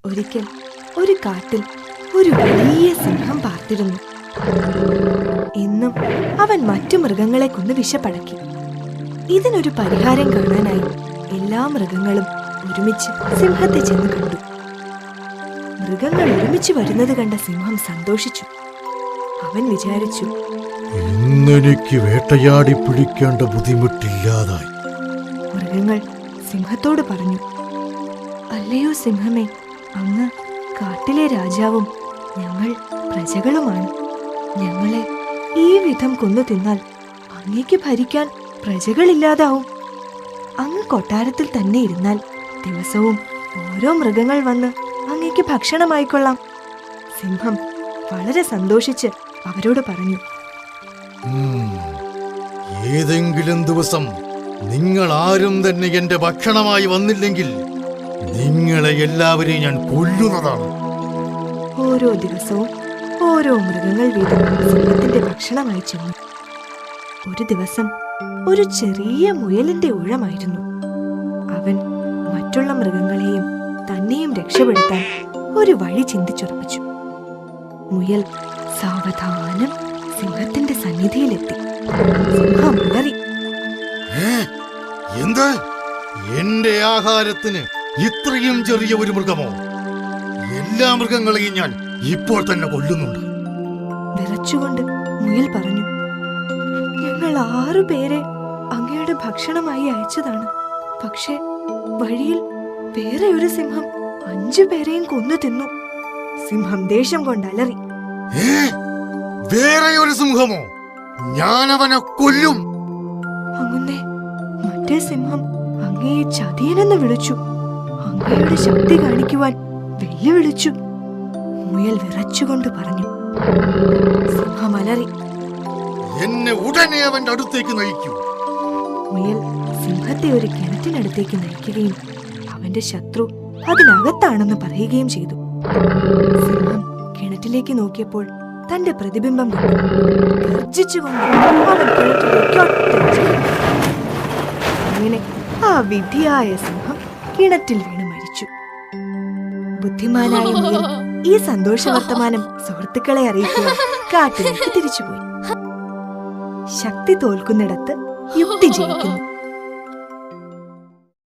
ഒരിക്കൽ ഒരു കാട്ടിൽ ഒരു വലിയ സിംഹം പാർത്തിരുന്നു. എന്നും അവൻ മറ്റു മൃഗങ്ങളെ കൊന്ന് വിശപ്പടക്കി. ഇതിനൊരു പരിഹാരം കാണാനായി എല്ലാ മൃഗങ്ങളും ഒരുമിച്ച് സിംഹത്തെ ചെന്ന് കണ്ടു. മൃഗങ്ങൾ ഒരുമിച്ച് വരുന്നത് കണ്ട സിംഹം സന്തോഷിച്ചു. അവൻ വിചാരിച്ചു, ഇന്നെനിക്ക് വേട്ടയാടി പിടിക്കേണ്ട ബുദ്ധിമുട്ടില്ലാതായി. മൃഗങ്ങൾ സിംഹത്തോട് പറഞ്ഞു, അല്ലയോ സിംഹമേ, അങ്ങ് കാട്ടിലെ രാജാവും ഞങ്ങൾ പ്രജകളുമാണ്. ഞങ്ങളെ ഈ വിധം കൊന്നു തിന്നാൽ അങ്ങേക്ക് ഭരിക്കാൻ പ്രജകളില്ലാതാവും. അങ്ങ് കൊട്ടാരത്തിൽ തന്നെ ഇരുന്നാൽ ദിവസവും ഓരോ മൃഗങ്ങൾ വന്ന് അങ്ങേക്ക് ഭക്ഷണമായിക്കൊള്ളാം. സിംഹം വളരെ സന്തോഷിച്ച് അവരോട് പറഞ്ഞു, ഏതെങ്കിലും ദിവസം നിങ്ങൾ ആരും തന്നെ എന്റെ ഭക്ഷണമായി വന്നില്ലെങ്കിൽ നിങ്ങളെ എല്ലാവരെയും ഞാൻ കൊല്ലുന്നതാണ്. ഓരോ ദിവസവും ഓരോ മൃഗങ്ങൾ വീതം സിംഹത്തിന്റെ ഭക്ഷണമായി ചെന്നു. ഒരു ദിവസം ഒരു ചെറിയ മുയലിന്റെ ഊഴമായിരുന്നു. അവൻ മറ്റുള്ള മൃഗങ്ങളെയും തന്നെയും രക്ഷപ്പെടുത്താൻ ഒരു വഴി ചിന്തിച്ചുറപ്പിച്ചു. മുയൽ സാവധാനം സിംഹത്തിന്റെ സന്നിധിയിലെത്തി. സിംഹം അലറി, എന്ത്? എന്റെ ആഹാരത്തിന് ഇത്രയും ചെറിയ ഒരു മൃഗമോ? എല്ലാ മൃഗങ്ങളെയും ഞാൻ ഇപ്പോൾ തന്നെ കൊല്ലുന്നുണ്ട്. വിറച്ചുകൊണ്ട് മുയൽ പറഞ്ഞു, ഞങ്ങൾ 6 പേരെ അങ്ങയുടെ ഭക്ഷണമായി അയച്ചതാണ്. പക്ഷെ വഴിയിൽ വേറെ ഒരു സിംഹം 5 പേരെയും കൊന്നു തിന്നു. സിംഹം ദേഷ്യം കൊണ്ട് അലറി, വേറെ ഒരു സിംഹമോ? ഞാനവനെ കൊല്ലും. അങ്ങുന്നേ, മറ്റേ സിംഹം അങ്ങയെ ചതിയനെന്ന് വിളിച്ചു. അങ്ങയുടെ ശക്തി കാണിക്കുവാൻ വെല്ലുവിളിച്ചു. മുയൽ വിറച്ചുകൊണ്ട് പറഞ്ഞു. സിംഹം അലറി, എന്നെ ഉടനെ അവന്റെ അടുത്തേക്ക് നയിക്കൂ. മുയൽ സിംഹത്തെ ഒരു കിണറ്റിനടുത്തേക്ക് നയിക്കുകയും അവന്റെ ശത്രു അതിനകത്താണെന്ന് പറയുകയും ചെയ്തു. സിംഹം കിണറ്റിലേക്ക് നോക്കിയപ്പോൾ തന്റെ പ്രതിബിംബം കണ്ടു. ഗർജിച്ചുകൊണ്ട് അവൻ കിണറ്റിലേക്ക് ഒറ്റ. അങ്ങനെ ആ വിഡ്ഢിയായ സിംഹം കിണറ്റിൽ വീണ് മരിച്ചു. ബുദ്ധിമാനായ മുയൽ ഈ സന്തോഷ വർത്തമാനം സുഹൃത്തുക്കളെ അറിയിക്കുവാൻ കാട്ടിലേക്ക് തിരിച്ചുപോയി. ശക്തി തോൽക്കുന്നിടത്ത് യുക്തി ജയിക്കുന്നു.